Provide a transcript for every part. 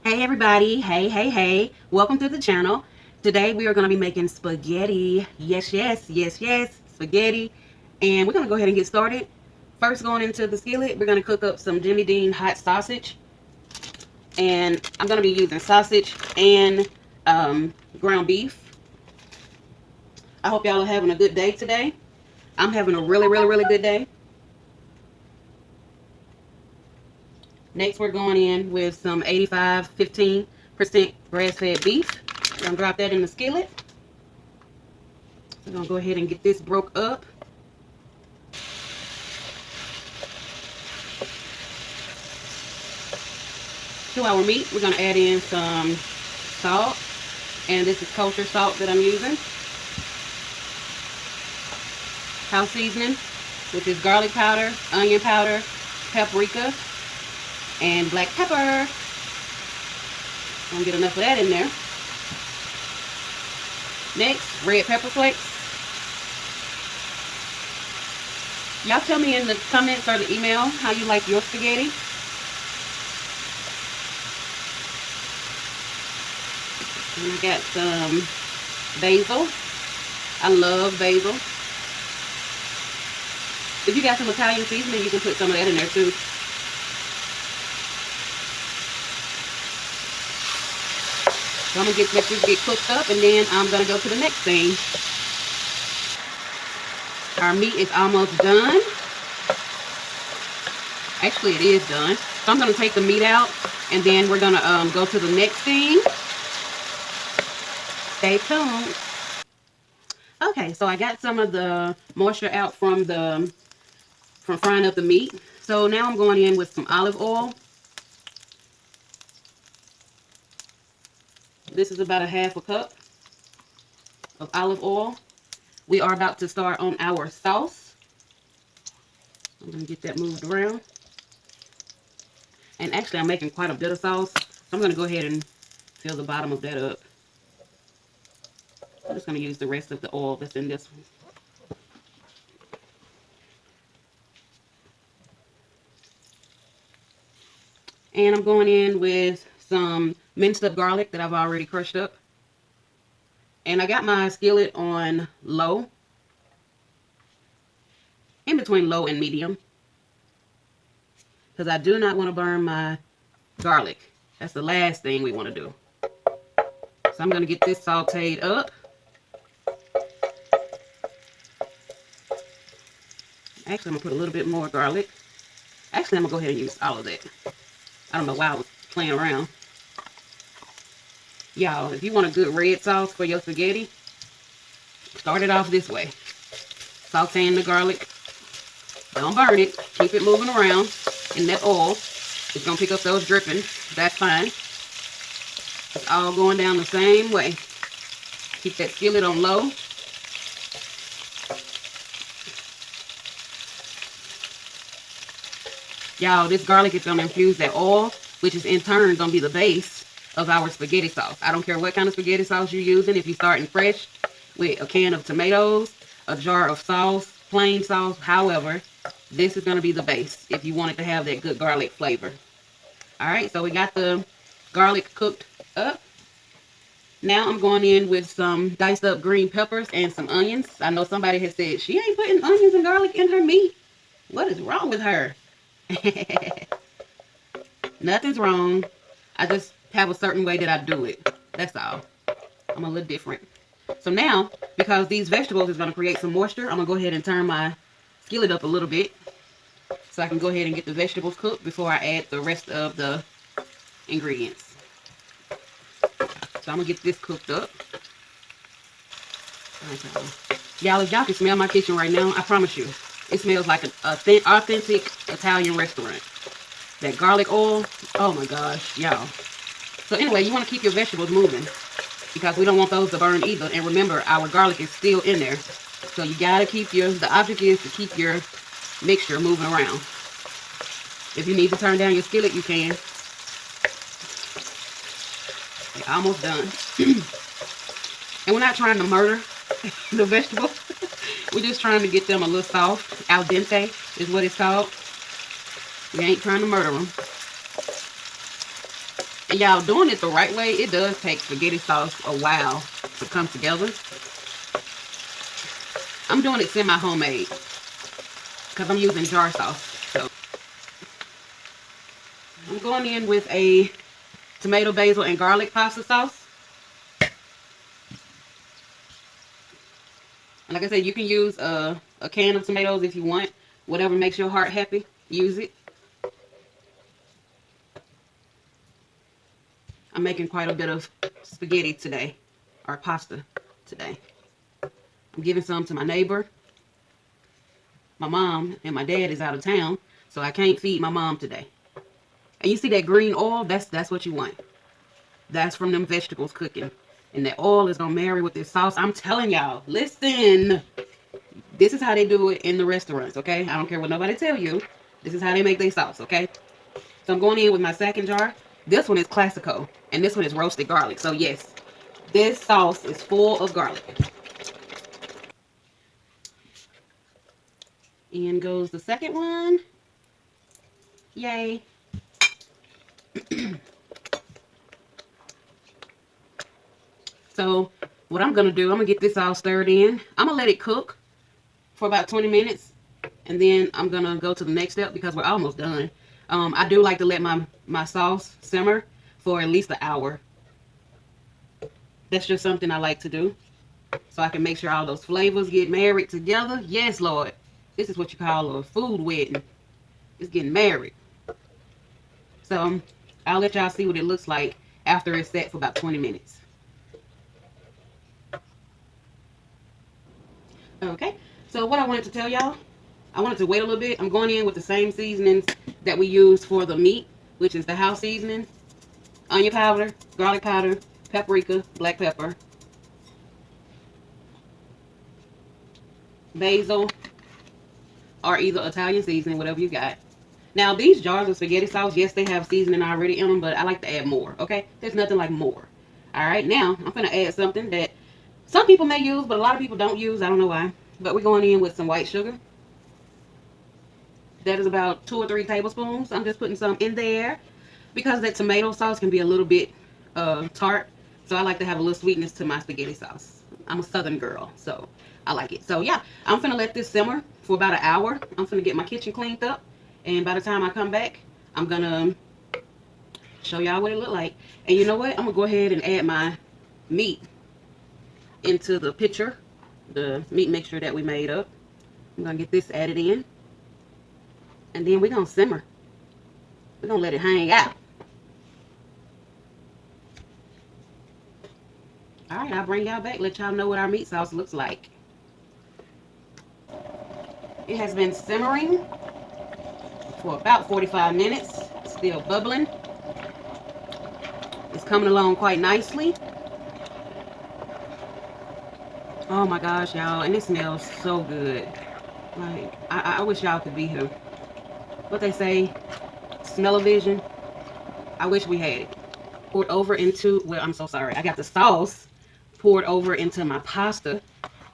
Hey everybody, hey, welcome to the channel. Today we are going to be making spaghetti. Yes, spaghetti. And we're going to go ahead and get started. First, going into the skillet, we're going to cook up some Jimmy Dean hot sausage. And I'm going to be using sausage and ground beef. I hope y'all are having a good day today. I'm having a really good day. Next, we're going in with some 15% grass-fed beef. We're going to drop that in the skillet. We're going to go ahead and get this broke up. To our meat, we're going to add in some salt. And this is kosher salt that I'm using. House seasoning, which is garlic powder, onion powder, paprika, and black pepper. I'm going to get enough of that in there. Next, red pepper flakes. Y'all tell me in the comments or the email how you like your spaghetti. And I got some basil. I love basil. If you got some Italian seasoning, you can put some of that in there too. So I'm going to let this get cooked up, and then I'm going to go to the next thing. Our meat is almost done. Actually, it is done. So I'm going to take the meat out, and then we're going to go to the next thing. Stay tuned. Okay, so I got some of the moisture out from frying up the meat. So now I'm going in with some olive oil. This is about a half a cup of olive oil. We are about to start on our sauce. I'm going to get that moved around. And actually, I'm making quite a bit of sauce. So I'm going to go ahead and fill the bottom of that up. I'm just going to use the rest of the oil that's in this one. And I'm going in with some minced up garlic that I've already crushed up. And I got my skillet on low. In between low and medium. Because I do not want to burn my garlic. That's the last thing we want to do. So I'm going to get this sauteed up. Actually, I'm going to put a little bit more garlic. Actually, I'm going to go ahead and use all of that. I don't know why I was playing around. Y'all, if you want a good red sauce for your spaghetti, start it off this way. Sauteing the garlic. Don't burn it. Keep it moving around in that oil. It's going to pick up those drippings. That's fine. It's all going down the same way. Keep that skillet on low. Y'all, this garlic is going to infuse that oil, which is in turn going to be the base of our spaghetti sauce. I don't care what kind of spaghetti sauce you're using. If you're starting fresh with a can of tomatoes, a jar of sauce, plain sauce, however, this is going to be the base if you want it to have that good garlic flavor. All right, so we got the garlic cooked up. Now I'm going in with some diced up green peppers and some onions. I know somebody has said, she ain't putting onions and garlic in her meat. What is wrong with her? Nothing's wrong. I just have a certain way that I do it. That's all. I'm a little different. So now, because these vegetables is going to create some moisture, I'm going to go ahead and turn my skillet up a little bit so I can go ahead and get the vegetables cooked before I add the rest of the ingredients. So I'm going to get this cooked up. Y'all, if y'all can smell my kitchen right now, I promise you, it smells like an authentic Italian restaurant. That garlic oil, oh my gosh, y'all. So anyway, you want to keep your vegetables moving because we don't want those to burn either. And remember, our garlic is still in there. So you got to keep the object is to keep your mixture moving around. If you need to turn down your skillet, you can. They're almost done. And we're not trying to murder the vegetables. We're just trying to get them a little soft. Al dente is what it's called. We ain't trying to murder them. And y'all, doing it the right way, it does take spaghetti sauce a while to come together. I'm doing it semi-homemade because I'm using jar sauce. So I'm going in with a tomato, basil, and garlic pasta sauce. And like I said, you can use a can of tomatoes if you want. Whatever makes your heart happy, use it. I'm making quite a bit of spaghetti today, or pasta today. I'm giving some to my neighbor. My mom and my dad is out of town, so I can't feed my mom today. And you see that green oil? That's what you want. That's from them vegetables cooking. And that oil is going to marry with this sauce. I'm telling y'all, listen. This is how they do it in the restaurants, okay? I don't care what nobody tell you. This is how they make their sauce, okay? So I'm going in with my second jar. This one is Classico, and this one is roasted garlic. So yes, this sauce is full of garlic. In goes the second one. Yay. So what I'm going to do, I'm going to get this all stirred in. I'm going to let it cook for about 20 minutes. And then I'm going to go to the next step because we're almost done. I do like to let my sauce simmer for at least an hour. That's just something I like to do. So I can make sure all those flavors get married together. Yes, Lord. This is what you call a food wedding. It's getting married. So I'll let y'all see what it looks like after it's set for about 20 minutes. Okay, so what I wanted to tell y'all, I wanted to wait a little bit. I'm going in with the same seasonings that we use for the meat, which is the house seasoning, onion powder, garlic powder, paprika, black pepper, basil, or either Italian seasoning, whatever you got. Now, these jars of spaghetti sauce, yes, they have seasoning already in them, but I like to add more, okay? There's nothing like more. All right, now I'm going to add something that some people may use, but a lot of people don't use. I don't know why. But we're going in with some white sugar. That is about 2 or 3 tablespoons. I'm just putting some in there because that tomato sauce can be a little bit tart. So I like to have a little sweetness to my spaghetti sauce. I'm a southern girl, so I like it. So yeah, I'm finna let this simmer for about an hour. I'm finna get my kitchen cleaned up. And by the time I come back, I'm gonna show y'all what it look like. And you know what? I'm gonna go ahead and add my meat into the pitcher, the meat mixture that we made up. I'm gonna get this added in, and then we're gonna simmer. We're gonna let it hang out. All right, I'll bring y'all back, let y'all know what our meat sauce looks like. It has been simmering for about 45 minutes, still bubbling. It's coming along quite nicely. Oh my gosh, y'all, and it smells so good. Like, I wish y'all could be here. What they say, smell-o-vision. I wish we had it. Poured over into, well, I'm so sorry. I got the sauce poured over into my pasta,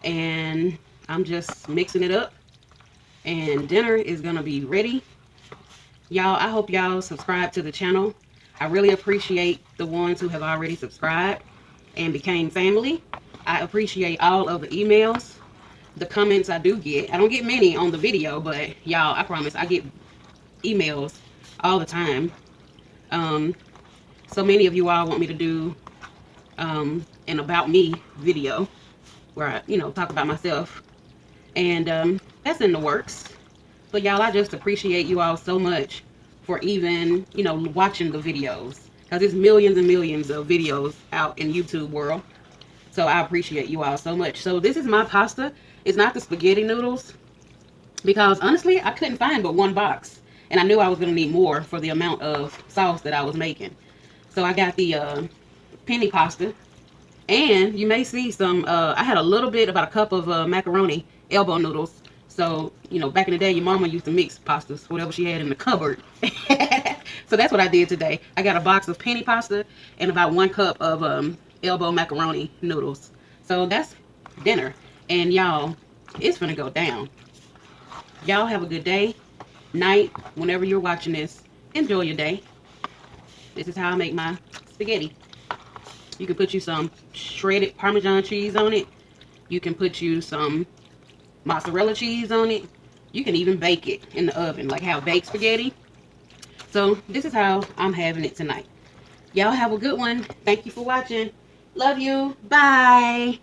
and I'm just mixing it up. And dinner is gonna be ready. Y'all, I hope y'all subscribe to the channel. I really appreciate the ones who have already subscribed and became family. I appreciate all of the emails, the comments I do get. I don't get many on the video, but y'all, I promise I get emails all the time. So many of you all want me to do an about me video where I, talk about myself. And that's in the works. But y'all, I just appreciate you all so much for even, watching the videos. Because there's millions and millions of videos out in YouTube world. So I appreciate you all so much. So this is my pasta. It's not the spaghetti noodles. Because honestly, I couldn't find but one box. And I knew I was going to need more for the amount of sauce that I was making. So I got the penne pasta. And you may see some, I had a little bit, about a cup of macaroni, elbow noodles. So, back in the day, your mama used to mix pastas, whatever she had in the cupboard. So that's what I did today. I got a box of penne pasta and about 1 cup of elbow macaroni noodles. So that's dinner. And y'all, it's gonna go down. Y'all have a good day, night, whenever you're watching this. Enjoy your day. This is how I make my spaghetti. You can put you some shredded Parmesan cheese on it. You can put you some mozzarella cheese on it. You can even bake it in the oven, like have baked spaghetti. So this is how I'm having it tonight. Y'all have a good one. Thank you for watching. Love you. Bye.